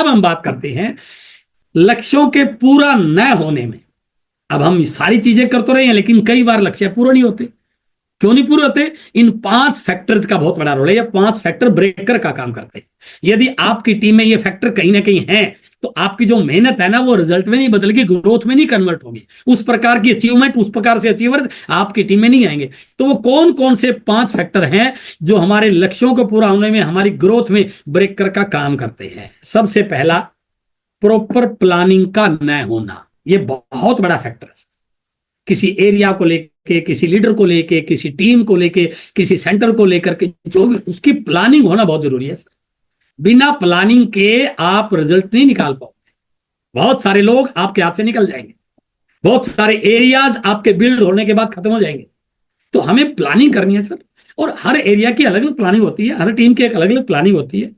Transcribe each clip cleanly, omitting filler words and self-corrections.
हम बात करते हैं लक्ष्यों के पूरा न होने में। अब हम सारी चीजें कर तो रहे हैं, लेकिन कई बार लक्ष्य पूरे नहीं होते। क्यों नहीं पूरे होते? इन 5 फैक्टर्स का बहुत बड़ा रोल है। ये 5 फैक्टर ब्रेकर का काम करते हैं। यदि आपकी टीम में ये फैक्टर कहीं ना कहीं है, तो आपकी जो मेहनत है ना, वो रिजल्ट में नहीं बदलेगी, ग्रोथ में नहीं कन्वर्ट होगी। उस प्रकार की अचीवमेंट, उस प्रकार से अचीवर्स आपकी टीम में नहीं आएंगे। तो वो कौन कौन से 5 फैक्टर हैं जो हमारे लक्ष्यों को पूरा होने में, हमारी ग्रोथ में ब्रेकर का काम करते हैं? सबसे पहला, प्रॉपर प्लानिंग का न होना। ये बहुत बड़ा फैक्टर है। किसी एरिया को लेके, किसी लीडर को लेके, किसी टीम को लेके, किसी सेंटर को लेकर के, जो भी, उसकी प्लानिंग होना बहुत जरूरी है। बिना प्लानिंग के आप रिजल्ट नहीं निकाल पाओगे। बहुत सारे लोग आपके हाथ से निकल जाएंगे, बहुत सारे एरियाज आपके बिल्ड होने के बाद खत्म हो जाएंगे। तो हमें प्लानिंग करनी है सर। और हर एरिया की अलग अलग प्लानिंग होती है, हर टीम की एक अलग अलग प्लानिंग होती है।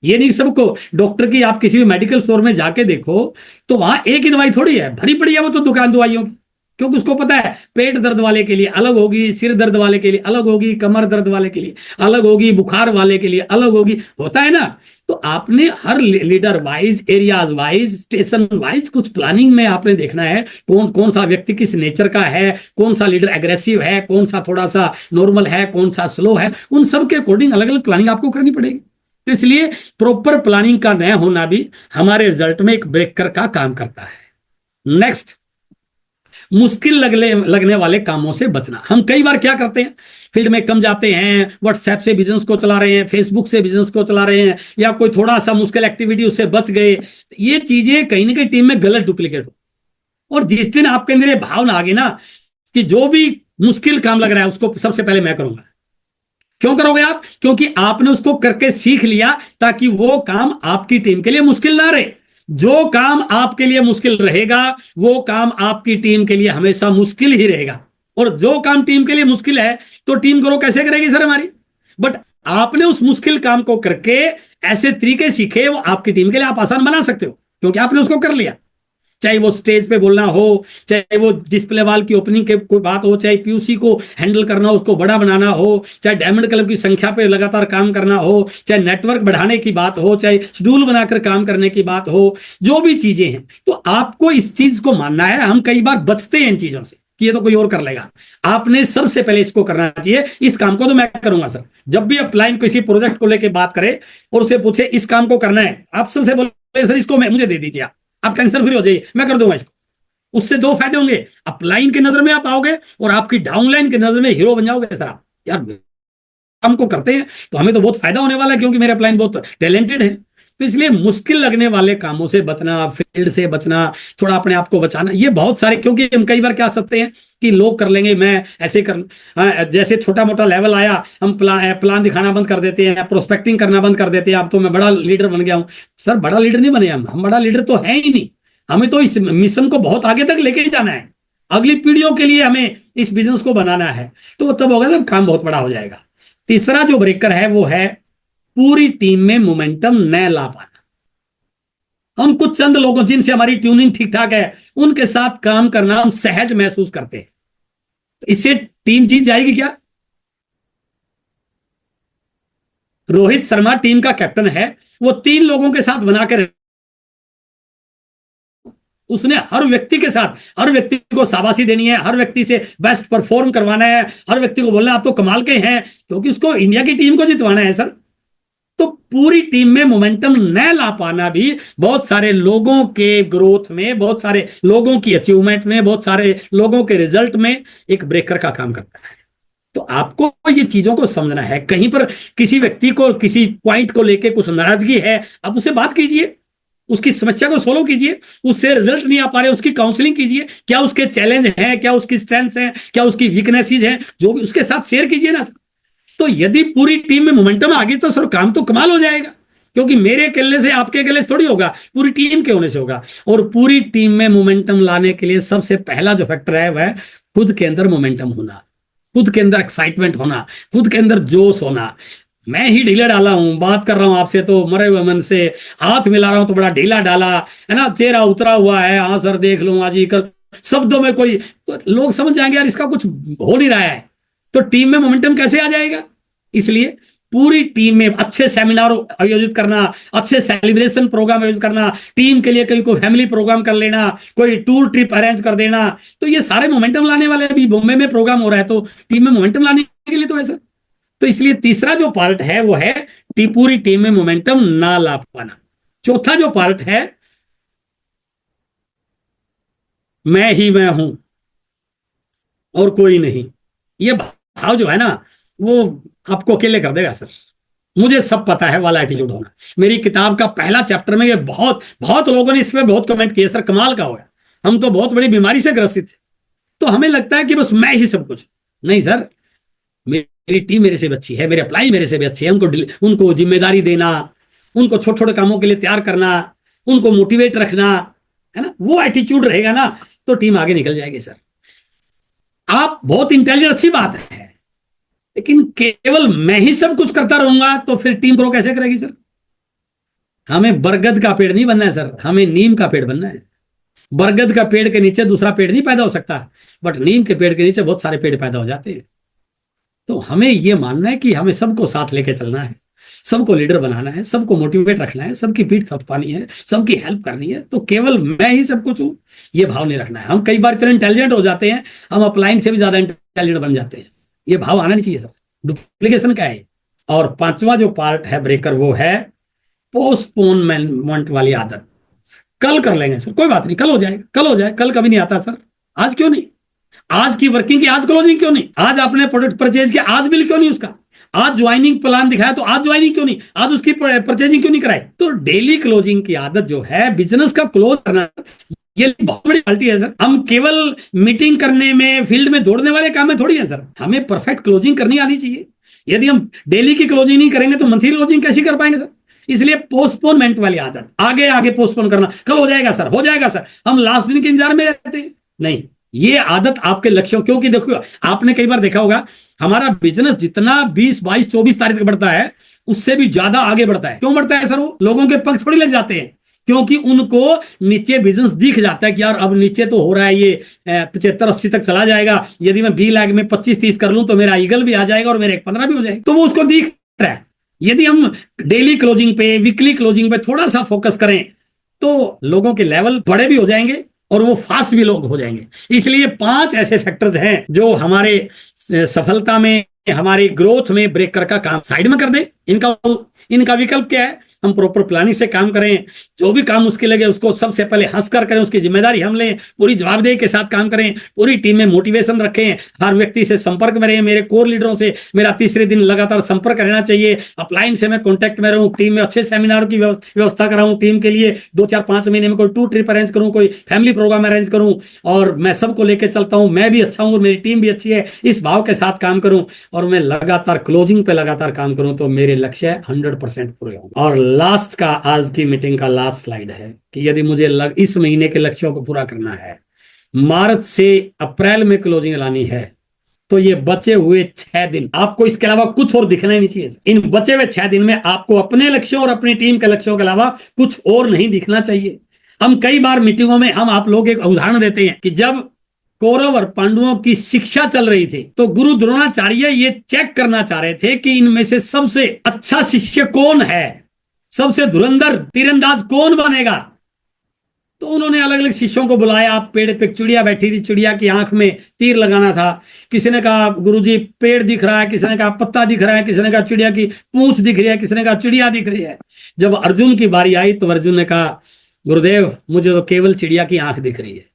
ये नहीं सबको डॉक्टर की, आप किसी भी मेडिकल स्टोर में जाके देखो तो वहां एक ही दवाई थोड़ी है, भरी पड़ी है वो तो दुकान दवाइयों की। क्योंकि उसको पता है पेट दर्द वाले के लिए अलग होगी, सिर दर्द वाले के लिए अलग होगी, कमर दर्द वाले के लिए अलग होगी, बुखार वाले के लिए अलग होगी, होता है ना। तो आपने हर leader wise, areas wise, station wise कुछ प्लानिंग में आपने देखना है कौन कौन सा व्यक्ति किस नेचर का है, कौन सा लीडर एग्रेसिव है, कौन सा थोड़ा सा नॉर्मल है, कौन सा स्लो है। उन सब के अकॉर्डिंग अलग अलग प्लानिंग आपको करनी पड़ेगी। तो इसलिए प्रॉपर प्लानिंग का न होना भी हमारे रिजल्ट में एक ब्रेकर का काम करता है। नेक्स्ट, मुश्किल लगने वाले कामों से बचना। हम कई बार क्या करते हैं, फील्ड में कम जाते हैं, व्हाट्सएप से बिजनेस को चला रहे हैं, फेसबुक से बिजनेस को चला रहे हैं, या कोई थोड़ा सा मुश्किल एक्टिविटी उससे बच गए। ये चीजें कहीं ना कहीं टीम में गलत डुप्लीकेट हो। और जिस दिन आपके अंदर ये भावना आ गई ना कि जो भी मुश्किल काम लग रहा है उसको सबसे पहले मैं करूंगा। क्यों करोगे आप? क्योंकि आपने उसको करके सीख लिया, ताकि वो काम आपकी टीम के लिए मुश्किल ना रहे। जो काम आपके लिए मुश्किल रहेगा, वो काम आपकी टीम के लिए हमेशा मुश्किल ही रहेगा। और जो काम टीम के लिए मुश्किल है, तो टीम ग्रो कैसे करेगी सर हमारी? बट आपने उस मुश्किल काम को करके ऐसे तरीके सीखे, वो आपकी टीम के लिए आप आसान बना सकते हो, क्योंकि आपने उसको कर लिया। चाहे वो स्टेज पे बोलना हो, चाहे वो डिस्प्ले वॉल की ओपनिंग के कोई बात हो, चाहे पीयूसी को हैंडल करना हो, उसको बड़ा बनाना हो, चाहे डायमंड क्लब की संख्या पे लगातार काम करना हो, चाहे नेटवर्क बढ़ाने की बात हो, चाहे शेड्यूल बनाकर काम करने की बात हो, जो भी चीजें हैं, तो आपको इस चीज को मानना है। हम कई बार बचते हैं इन चीजों से कि ये तो कोई और कर लेगा। आपने सबसे पहले इसको करना चाहिए, इस काम को तो मैं करूंगा सर। जब भी अपलाइन किसी प्रोजेक्ट को लेकर बात करे और उसे पूछे इस काम को करना है, आप सबसे बोले सर इसको मुझे दे दीजिए, आप टेंशन फ्री हो जाइए, मैं कर दूंगा इसको। उससे 2 फायदे होंगे, अपलाइन की नजर में आप आओगे और आपकी डाउनलाइन की नजर में हीरो बन जाओगे सर आप। यार काम को करते हैं तो हमें तो बहुत फायदा होने वाला है, क्योंकि मेरे अपलाइन बहुत टैलेंटेड है। तो इसलिए मुश्किल लगने वाले कामों से बचना, फील्ड से बचना, थोड़ा अपने आप को बचाना, ये बहुत सारे, क्योंकि हम कई बार क्या सकते हैं कि लोग कर लेंगे, मैं ऐसे कर, जैसे छोटा मोटा लेवल आया हम प्लान दिखाना बंद कर देते हैं, प्रोस्पेक्टिंग करना बंद कर देते हैं। अब तो मैं बड़ा लीडर बन गया हूं। सर बड़ा लीडर नहीं बने हम बड़ा लीडर तो है ही नहीं। हमें तो इस मिशन को बहुत आगे तक लेके जाना है, अगली पीढ़ियों के लिए हमें इस बिजनेस को बनाना है। तो तब होगा जब काम बहुत बड़ा हो जाएगा। तीसरा जो ब्रेकर है वो है पूरी टीम में मोमेंटम न ला पाना। हम कुछ चंद लोगों जिनसे हमारी ट्यूनिंग ठीक ठाक है, उनके साथ काम करना हम सहज महसूस करते हैं। इससे टीम जीत जाएगी क्या? रोहित शर्मा टीम का कैप्टन है, वो 3 लोगों के साथ बनाकर, उसने हर व्यक्ति के साथ, हर व्यक्ति को शाबाशी देनी है, हर व्यक्ति से बेस्ट परफॉर्म करवाना है, हर व्यक्ति को बोलना आप तो कमाल के हैं, क्योंकि उसको इंडिया की टीम को जितवाना है सर। तो पूरी टीम में मोमेंटम न ला पाना भी बहुत सारे लोगों के ग्रोथ में, बहुत सारे लोगों की अचीवमेंट में, बहुत सारे लोगों के रिजल्ट में एक ब्रेकर का काम करता है। तो आपको ये चीजों को समझना है। कहीं पर किसी व्यक्ति को किसी पॉइंट को लेकर कुछ नाराजगी है, आप उससे बात कीजिए, उसकी समस्या को सोल्व कीजिए। उससे रिजल्ट नहीं आ पा रहे, उसकी काउंसलिंग कीजिए, क्या उसके चैलेंज हैं, क्या उसकी स्ट्रेंथ्स हैं, क्या उसकी वीकनेसेस हैं, जो भी उसके साथ शेयर कीजिए ना। तो यदि पूरी टीम में मोमेंटम आ गई तो सर काम तो कमाल हो जाएगा, क्योंकि मेरे अकेले से, आपके अकेले से थोड़ी होगा, पूरी टीम के होने से होगा। और पूरी टीम में मोमेंटम लाने के लिए सबसे पहला जो फैक्टर है वह खुद के अंदर मोमेंटम होना, खुद के अंदर एक्साइटमेंट होना, खुद के अंदर जोश होना। मैं ही ढीला डाला हूं, बात कर रहा हूं आपसे तो मरे हुए मन से, हाथ मिला रहा हूं तो बड़ा ढीला डाला है ना, चेहरा उतरा हुआ है, हाँ सर देख लो आज कर शब्दों में कोई, तो लोग समझ जाएंगे यार इसका कुछ हो नहीं रहा है। तो टीम में मोमेंटम कैसे आ जाएगा? इसलिए पूरी टीम में अच्छे सेमिनार आयोजित करना, अच्छे सेलिब्रेशन प्रोग्राम आयोजित करना, टीम के लिए कोई फैमिली प्रोग्राम कर लेना, कोई टूर ट्रिप अरेंज कर देना, तो ये सारे मोमेंटम लाने वाले। अभी बॉम्बे में प्रोग्राम हो रहा है तो टीम में मोमेंटम लाने के लिए तो है सर। तो इसलिए तीसरा जो पार्ट है वो है पूरी टीम में मोमेंटम ना ला पाना। चौथा जो पार्ट है, मैं ही मैं हूं और कोई नहीं, ये भाव जो है ना वो आपको अकेले कर देगा सर। मुझे सब पता है वाला एटीट्यूड होना। मेरी किताब का पहला चैप्टर में ये बहुत बहुत लोगों ने इस पे बहुत कमेंट किए, सर कमाल का होगा, हम तो बहुत बड़ी बीमारी से ग्रसित थे, तो हमें लगता है कि बस मैं ही सब कुछ। नहीं सर, मेरी टीम मेरे से भी अच्छी है, मेरे अप्लाई मेरे से भी अच्छे हैं। उनको जिम्मेदारी देना, उनको छोटे छोटे कामों के लिए तैयार करना, उनको मोटिवेट रखना, है ना, वो एटीट्यूड रहेगा ना तो टीम आगे निकल जाएगी सर। आप बहुत इंटेलिजेंट, अच्छी बात है, लेकिन केवल मैं ही सब कुछ करता रहूंगा तो फिर टीम ग्रो कैसे करेगी सर। हमें बरगद का पेड़ नहीं बनना है सर, हमें नीम का पेड़ बनना है। बरगद का पेड़ के नीचे दूसरा पेड़ नहीं पैदा हो सकता, बट नीम के पेड़ के नीचे बहुत सारे पेड़ पैदा हो जाते हैं। तो हमें यह मानना है कि हमें सबको साथ लेके चलना है, सबको लीडर बनाना है, सबको मोटिवेट रखना है, सबकी पीठ थपथपानी है, सबकी हेल्प करनी है। तो केवल मैं ही सब कुछ हूं ये भाव नहीं रखना है। हम कई बार इतने इंटेलिजेंट हो जाते हैं, हम अपलाइन से भी ज्यादा इंटेलिजेंट बन जाते हैं। ये भाव आना नहीं चाहिए सर। डुप्लीकेशन क्या है। और पांचवा जो पार्ट है ब्रेकर, वो है पोस्टपोनमेंट वाली आदत। कल कर लेंगे सर, कोई बात नहीं, कल हो जाएगा, कल हो जाए, कल कभी नहीं आता सर। आज क्यों नहीं, आज की वर्किंग की आज क्लोजिंग क्यों नहीं, आज आपने प्रोडक्ट परचेज किया आज बिल क्यों नहीं उसका, आज ज्वाइनिंग प्लान दिखाया तो आज ज्वाइनिंग क्यों नहीं, आज उसकी परचेजिंग क्यों नहीं कराई। तो डेली क्लोजिंग की आदत जो है, बिजनेस का क्लोज करना, ये बहुत बड़ी क्वालिटी है सर। हम केवल मीटिंग करने में, फील्ड में दौड़ने वाले काम में थोड़ी है सर। हमें परफेक्ट क्लोजिंग करनी आनी चाहिए। यदि हम डेली की क्लोजिंग नहीं करेंगे तो मंथली क्लोजिंग कैसे कर पाएंगे सर। इसलिए पोस्टपोनमेंट वाली आदत, आगे आगे पोस्टपोन करना, कल हो जाएगा सर, हो जाएगा सर, हम लास्ट दिन के इंतजार में रहते हैं। नहीं, ये आदत आपके लक्ष्यों, क्योंकि देखो आपने कई बार देखा होगा हमारा बिजनेस जितना 20, 22, 24 तारीख तक बढ़ता है उससे भी ज्यादा आगे बढ़ता है। क्यों बढ़ता है सर? वो लोगों के पग थोड़ी लग जाते हैं, क्योंकि उनको नीचे बिजनेस दिख जाता है कि यार अब नीचे तो हो रहा है, ये 75-80 तक चला जाएगा, यदि मैं 20 लाख में 25-30 कर लूं तो मेरा ईगल भी आ जाएगा और मेरे 15 भी हो जाएगा। तो वो उसको दिख रहा है। यदि हम डेली क्लोजिंग पे, वीकली क्लोजिंग पे थोड़ा सा फोकस करें तो लोगों के लेवल बड़े भी हो जाएंगे और वो फास्ट भी लोग हो जाएंगे। इसलिए 5 ऐसे फैक्टर्स हैं जो हमारे सफलता में, हमारे ग्रोथ में ब्रेकर का काम साइड में कर दे। इनका विकल्प क्या है? हम प्रॉपर प्लानिंग से काम करें, जो भी काम मुश्किल लगे उसको सबसे पहले हंस कर करें, उसकी जिम्मेदारी हम लें, पूरी जवाबदेही के साथ काम करें, पूरी टीम में मोटिवेशन रखें, हर व्यक्ति से संपर्क में रहें। मेरे कोर लीडरों से मेरा तीसरे दिन लगातार संपर्क रहना चाहिए, अपलाइन से मैं कॉन्टैक्ट में रहूं, टीम में अच्छे सेमिनार की व्यवस्था कराऊं, टीम के लिए 2-4-5 महीने में कोई टूर ट्रिप अरेंज करूं, कोई फैमिली प्रोग्राम अरेंज करूं, और मैं सबको लेकर चलता हूं, मैं भी अच्छा हूं और मेरी टीम भी अच्छी है, इस भाव के साथ काम करूं और मैं लगातार क्लोजिंग पे लगातार काम करूं तो मेरे लक्ष्य 100% पूरे होंगे। और लास्ट का, आज की मीटिंग का लास्ट स्लाइड है कि यदि मुझे इस महीने के लक्ष्यों को पूरा करना है, मार्च से अप्रैल में क्लोजिंग लानी है, तो ये बचे हुए 6 दिन आपको इसके अलावा कुछ और दिखना ही नहीं चाहिए। इन बचे हुए 6 दिन में आपको अपने लक्ष्यों और अपनी टीम के लक्ष्यों के अलावा कुछ और नहीं दिखना चाहिए। हम कई बार मीटिंगों में हम आप लोग एक उदाहरण देते हैं कि जब कौरव और पांडवों की शिक्षा चल रही थी तो गुरु द्रोणाचार्य ये चेक करना चाह रहे थे कि इनमें से सबसे अच्छा शिष्य कौन है, सबसे धुरंधर तीरंदाज कौन बनेगा। तो उन्होंने अलग अलग शिष्यों को बुलाया। पेड़ पे चिड़िया बैठी थी, चिड़िया की आंख में तीर लगाना था। किसी ने कहा गुरुजी पेड़ दिख रहा है, किसी ने कहा पत्ता दिख रहा है, किसी ने कहा चिड़िया की पूंछ दिख रही है, किसी ने कहा चिड़िया दिख रही है। जब अर्जुन की बारी आई तो अर्जुन ने कहा गुरुदेव मुझे तो केवल चिड़िया की आंख दिख रही है।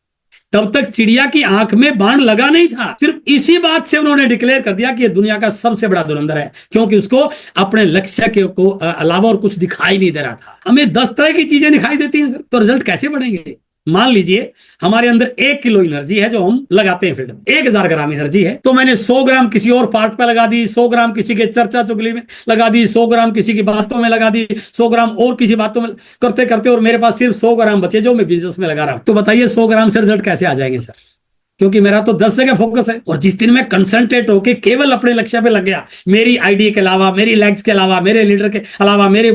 तब तक चिड़िया की आंख में बाण लगा नहीं था। सिर्फ इसी बात से उन्होंने डिक्लेयर कर दिया कि ये दुनिया का सबसे बड़ा धुरंधर है, क्योंकि उसको अपने लक्ष्य के को अलावा और कुछ दिखाई नहीं दे रहा था। हमें 10 तरह की चीजें दिखाई देती हैं सर, तो रिजल्ट कैसे बढ़ेंगे? मान लीजिए हमारे अंदर 1 किलो एनर्जी है जो हम लगाते हैं फील्ड में, 1000 ग्राम एनर्जी है, तो मैंने 100 ग्राम किसी और पार्ट पे लगा दी, 100 ग्राम किसी के चर्चा चुगली में लगा दी, 100 ग्राम किसी की बातों में लगा दी, 100 ग्राम और किसी बातों में करते करते और मेरे पास सिर्फ 100 ग्राम बचे जो मैं बिजनेस में लगा रहा हूं। तो बताइए 100 ग्राम से रिजल्ट कैसे आ जाएंगे सर? क्योंकि मेरा तो 10 जगह फोकस है। और जिस दिन मैं कंसंट्रेट होकर केवल अपने लक्ष्य पे लग गया, मेरी आइडिया के अलावा, मेरी लेग्स के अलावा, मेरे लीडर के अलावा, मेरे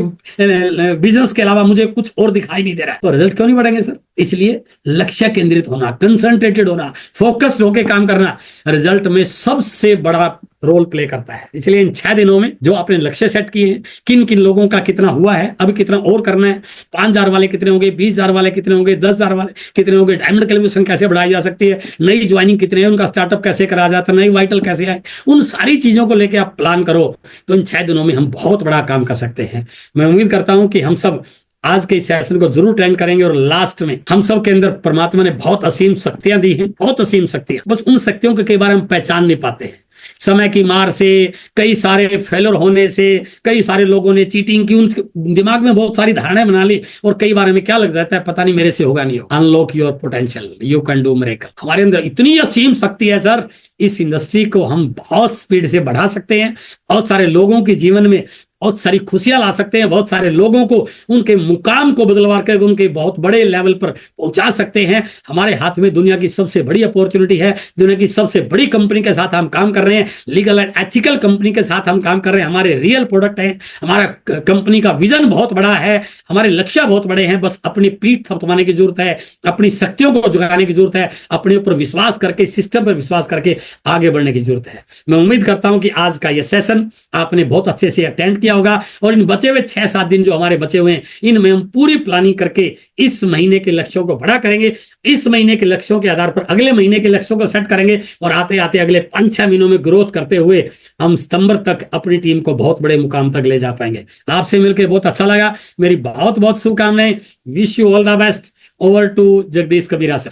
बिजनेस के अलावा मुझे कुछ और दिखाई नहीं दे रहा है, तो रिजल्ट क्यों नहीं बढ़ेंगे सर? इसलिए लक्ष्य केंद्रित होना, कंसंट्रेटेड होना, फोकस्ड होकर काम करना रिजल्ट में सबसे बड़ा रोल प्ले करता है। इसलिए इन 6 दिनों में जो आपने लक्ष्य सेट किए हैं, किन किन लोगों का कितना हुआ है, अभी कितना और करना है, 5,000 वाले कितने होंगे, 20,000 वाले कितने होंगे, 10,000 वाले कितने होंगे, डायमंड कैलिब्रेशन कैसे बढ़ाई जा सकती है, नई ज्वाइनिंग कितने हैं, उनका स्टार्टअप कैसे करा जाता है, नई वाइटल कैसे आए, उन सारी चीजों को लेकर आप प्लान करो तो इन 6 दिनों में हम बहुत बड़ा काम कर सकते हैं। मैं उम्मीद करता हूं कि हम सब आज के इस सेशन को जरूर ट्रेंड करेंगे और लास्ट में हम सब के अंदर परमात्मा ने बहुत असीम शक्तियां दी हैं, बहुत असीम शक्तियां, बस उन शक्तियों के कई बार हम पहचान नहीं पाते हैं। समय की मार से, कई सारे फेलर होने से, कई सारे लोगों ने चीटिंग की, उनके दिमाग में बहुत सारी धारणाएं बना ली और कई बार हमें क्या लग जाता है, पता नहीं मेरे से होगा नहीं होगा। Unlock your potential, you can do miracle. हमारे अंदर इतनी असीम शक्ति है सर, इस इंडस्ट्री को हम बहुत स्पीड से बढ़ा सकते हैं, बहुत सारे लोगों के जीवन में बहुत सारी खुशियां ला सकते हैं, बहुत सारे लोगों को उनके मुकाम को बदलवा कर उनके बहुत बड़े लेवल पर पहुंचा सकते हैं। हमारे हाथ में दुनिया की सबसे बड़ी अपॉर्चुनिटी है, दुनिया की सबसे बड़ी कंपनी के साथ हम काम कर रहे हैं, लीगल एंड एथिकल कंपनी के साथ हम काम कर रहे हैं, हमारे रियल प्रोडक्ट हैं, हमारा कंपनी का विजन बहुत बड़ा है, हमारे लक्ष्य बहुत बड़े हैं, बस अपनी पीठ थपथपाने की जरूरत है, अपनी शक्तियों को जुटाने की जरूरत है, अपने ऊपर विश्वास करके, सिस्टम पर विश्वास करके आगे बढ़ने की जरूरत है। मैं उम्मीद करता हूं कि आज का यह सेशन आपने बहुत अच्छे से अटेंड किया होगा और इन बचे हुए 6-7 दिन जो हमारे बचे हुए हैं, इनमें हम पूरी प्लानिंग करके इस महीने के लक्ष्यों को बड़ा करेंगे, इस महीने के लक्ष्यों के आधार पर अगले महीने के लक्ष्यों को सेट करेंगे और आते आते अगले 5-6 महीनों में ग्रोथ करते हुए हम सितंबर तक अपनी टीम को बहुत बड़े मुकाम तक ले जा पाएंगे। आपसे मिलकर बहुत अच्छा लगा, मेरी बहुत बहुत शुभकामनाएं। Wish you all the best. Over to Jagdish Kabira sir.